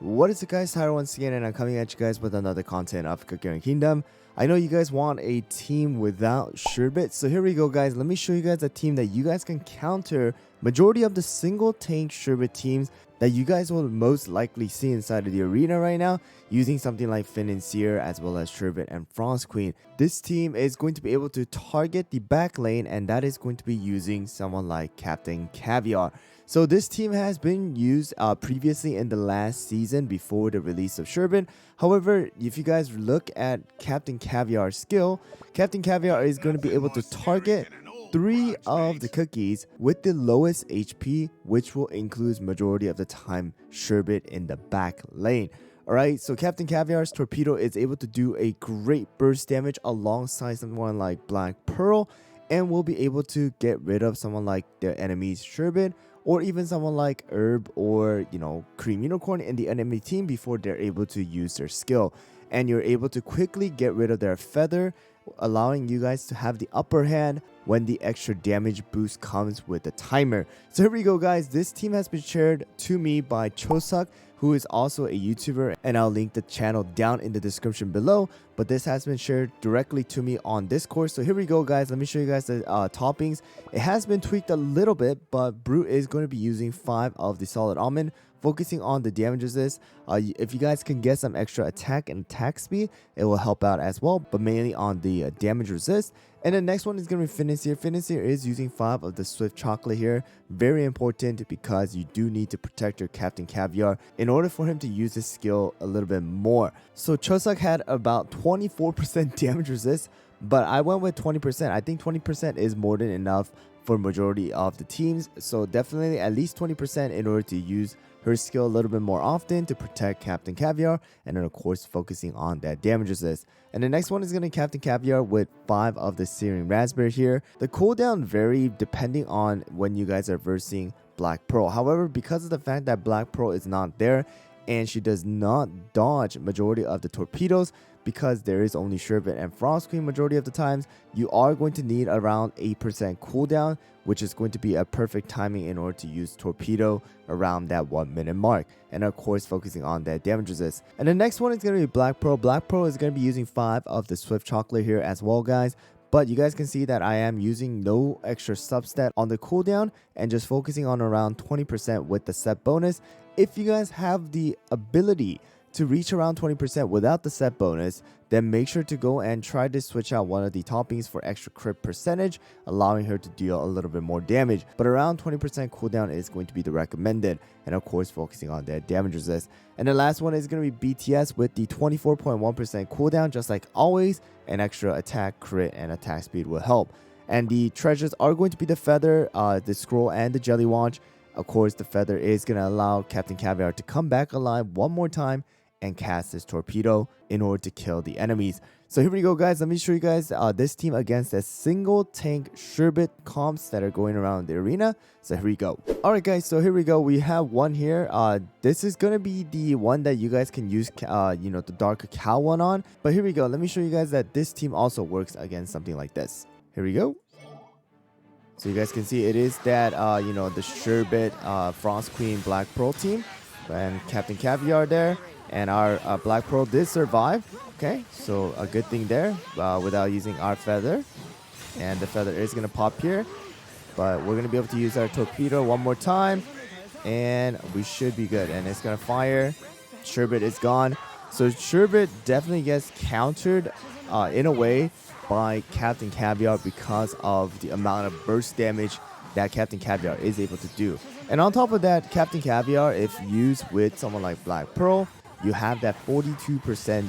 What is it, guys? Tyler once again, and I'm coming at you guys with another content of Cookie Kingdom. I know you guys want a team without Sherbet, so here we go, guys. Let me show you guys a team that you guys can counter majority of the single tank Sherbet teams that you guys will most likely see inside of the arena right now, using something like Financier as well as Sherbet and Frost Queen. This team is going to be able to target the back lane, and that is going to be using someone like Captain Caviar. So this team has been used previously in the last season before the release of Sherbet. However, if you guys look at Captain Caviar's skill, Captain Caviar is going to be able to target 3 of the cookies with the lowest HP, which will include majority of the time Sherbet in the back lane. Alright, so Captain Caviar's torpedo is able to do a great burst damage alongside someone like Black Pearl, and will be able to get rid of someone like their enemy's Sherbet, or even someone like Herb or, Cream Unicorn in the enemy team before they're able to use their skill. And you're able to quickly get rid of their feather, allowing you guys to have the upper hand when the extra damage boost comes with the timer. So here we go, guys. This team has been shared to me by Chosak, who is also a YouTuber, and I'll link the channel down in the description below. But this has been shared directly to me on Discord. So here we go, guys. Let me show you guys the toppings. It has been tweaked a little bit, but Brute is going to be using 5 of the solid almond, focusing on the damage resist. If you guys can get some extra attack and attack speed, it will help out as well, but mainly on the damage resist. And the next one is going to be Financier. Financier is using 5 of the Swift Chocolate here. Very important because you do need to protect your Captain Caviar in order for him to use his skill a little bit more. So Chosak had about 24% damage resist, but I went with 20%. I think 20% is more than enough for majority of the teams. So definitely at least 20% in order to use her skill a little bit more often to protect Captain Caviar, and then of course focusing on that damage resist. And the next one is going to be Captain Caviar with 5 of the Searing Raspberry here. The cooldown vary depending on when you guys are versing Black Pearl. However, because of the fact that Black Pearl is not there and she does not dodge majority of the torpedoes, because there is only Sherbet and Frost Queen majority of the times, you are going to need around 8% cooldown, which is going to be a perfect timing in order to use torpedo around that 1-minute mark, and of course focusing on that damage resist. And the next one is going to be Black Pearl. Black Pearl is going to be using 5 of the Swift Chocolate here as well, guys. But you guys can see that I am using no extra substat on the cooldown and just focusing on around 20% with the set bonus. If you guys have the ability to reach around 20% without the set bonus, then make sure to go and try to switch out one of the toppings for extra crit percentage, allowing her to deal a little bit more damage. But around 20% cooldown is going to be the recommended, and of course focusing on that damage resist. And the last one is going to be BTS with the 24.1% cooldown, just like always. An extra attack, crit, and attack speed will help. And the treasures are going to be the feather, the scroll, and the jelly wand. Of course, the feather is going to allow Captain Caviar to come back alive one more time and cast his torpedo in order to kill the enemies. So here we go, guys. Let me show you guys this team against a single tank Sherbet comps that are going around the arena. So here we go. Alright, guys, so here we go. We have one here. This is gonna be the one that you guys can use the dark cacao one on. But here we go. Let me show you guys that this team also works against something like this. Here we go. So you guys can see it is that the Sherbet Frost Queen Black Pearl team, and Captain Caviar there. And our Black Pearl did survive. Okay, so a good thing there without using our feather. And the feather is going to pop here. But we're going to be able to use our torpedo one more time. And we should be good. And it's going to fire. Sherbet is gone. So Sherbet definitely gets countered in a way by Captain Caviar because of the amount of burst damage that Captain Caviar is able to do. And on top of that, Captain Caviar, if used with someone like Black Pearl, you have that 42%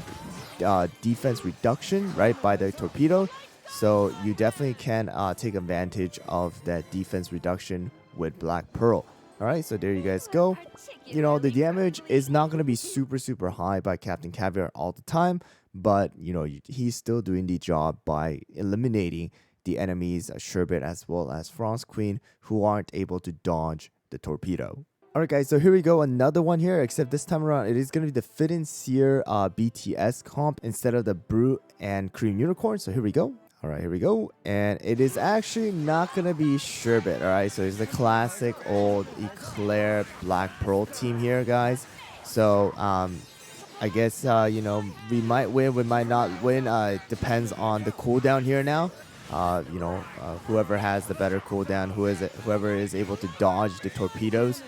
defense reduction, right, by the torpedo. So you definitely can take advantage of that defense reduction with Black Pearl. All right, so there you guys go. The damage is not going to be super high by Captain Caviar all the time, but, he's still doing the job by eliminating the enemies, Sherbet as well as Frost Queen, who aren't able to dodge the torpedo. Alright, guys, so here we go, another one here, except this time around it is going to be the Financier BTS comp instead of the Brute and Cream Unicorn. So here we go. Alright, here we go. And it is actually not going to be Sherbet, alright? So it's the classic old Eclair Black Pearl team here, guys. So I guess you know, we might win, we might not win. It depends on the cooldown here now. You know, whoever has the better cooldown, whoever is able to dodge the torpedoes.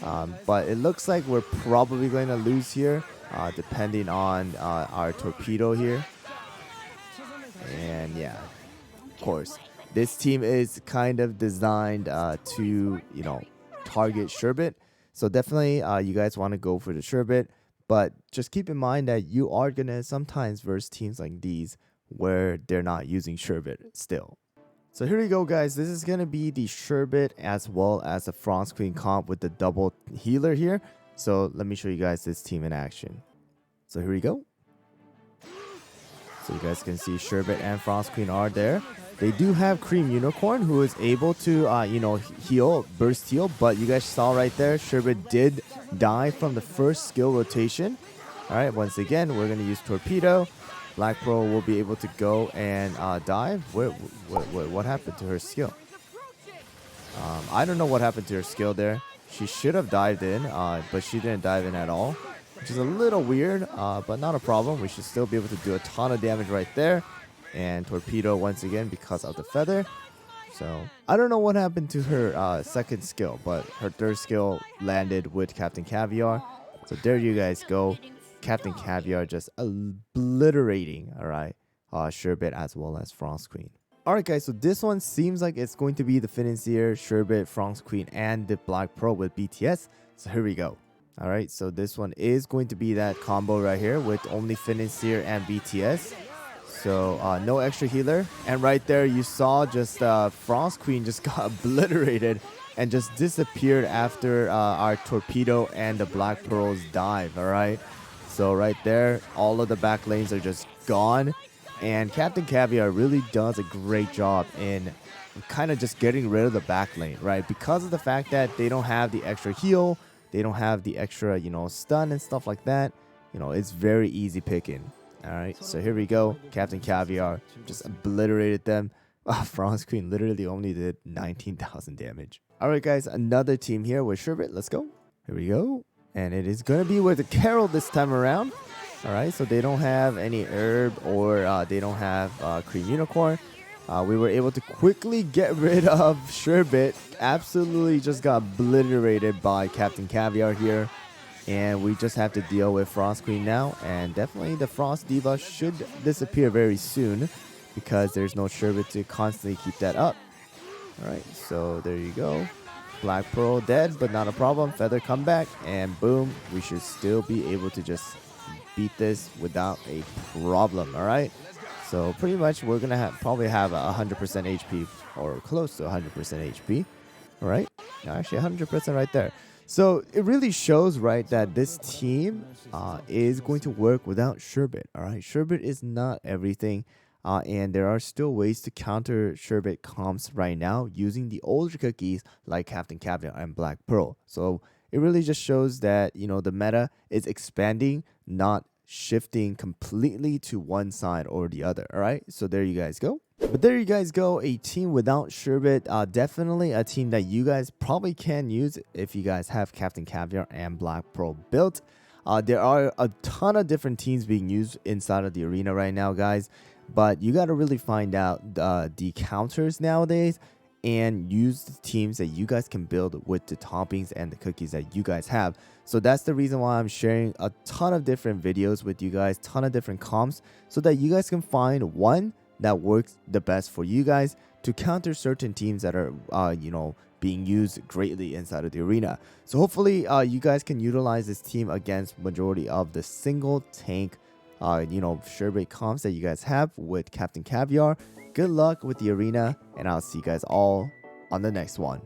But it looks like we're probably going to lose here, depending on our torpedo here. And yeah, of course, this team is kind of designed to, you know, target Sherbet. So definitely you guys want to go for the Sherbet. But just keep in mind that you are going to sometimes verse teams like these where they're not using Sherbet still. So here we go, guys. This is going to be the Sherbet as well as the Frost Queen comp with the double healer here. So let me show you guys this team in action. So here we go. So you guys can see Sherbet and Frost Queen are there. They do have Cream Unicorn, who is able to, you know, heal, burst heal. But you guys saw right there, Sherbet did die from the first skill rotation. All right, once again, we're going to use Torpedo. Black Pearl will be able to go and dive. What happened to her skill? I don't know what happened to her skill there. She should have dived in, but she didn't dive in at all, which is a little weird, but not a problem. We should still be able to do a ton of damage right there. And Torpedo once again because of the feather. So I don't know what happened to her second skill, but her third skill landed with Captain Caviar. So there you guys go. Captain Caviar just obliterating, all right, Sherbet as well as Frost Queen. Alright guys, so this one seems like it's going to be the Financier, Sherbet, Frost Queen, and the Black Pearl with BTS. So here we go. Alright, so this one is going to be that combo right here with only Financier and BTS. So no extra healer. And right there you saw just Frost Queen just got obliterated and just disappeared after our Torpedo and the Black Pearl's dive, alright? So right there, all of the back lanes are just gone. And Captain Caviar really does a great job in kind of just getting rid of the back lane, right? Because of the fact that they don't have the extra heal, they don't have the extra, you know, stun and stuff like that. You know, it's very easy picking. All right, so here we go. Captain Caviar just obliterated them. Frost Queen literally only did 19,000 damage. All right, guys, another team here with Sherbet. Let's go. Here we go. And it is going to be with the Carol this time around. All right, so they don't have any herb or they don't have Cream Unicorn. We were able to quickly get rid of Sherbet. Absolutely just got obliterated by Captain Caviar here. And we just have to deal with Frost Queen now. And definitely the Frost Diva should disappear very soon because there's no Sherbet to constantly keep that up. Alright, so there you go. Black Pearl dead, but not a problem. Feather comeback, and boom, we should still be able to just beat this without a problem, alright? So pretty much we're going to probably have 100% HP or close to 100% HP. Alright, actually 100% right there. So it really shows, right, that this team is going to work without Sherbet. All right, Sherbet is not everything, and there are still ways to counter Sherbet comps right now using the older cookies like Captain Caviar and Black Pearl. So it really just shows that, you know, the meta is expanding, not shifting completely to one side or the other. All right, so there you guys go. But there you guys go, a team without Sherbet. Definitely a team that you guys probably can use if you guys have Captain Caviar and Black Pearl built. There are a ton of different teams being used inside of the arena right now, guys. But you got to really find out the counters nowadays and use the teams that you guys can build with the toppings and the cookies that you guys have. So that's the reason why I'm sharing a ton of different videos with you guys, ton of different comps, so that you guys can find one that works the best for you guys to counter certain teams that are, you know, being used greatly inside of the arena. So hopefully you guys can utilize this team against majority of the single tank, you know, Sherbet comps that you guys have with Captain Caviar. Good luck with the arena, and I'll see you guys all on the next one.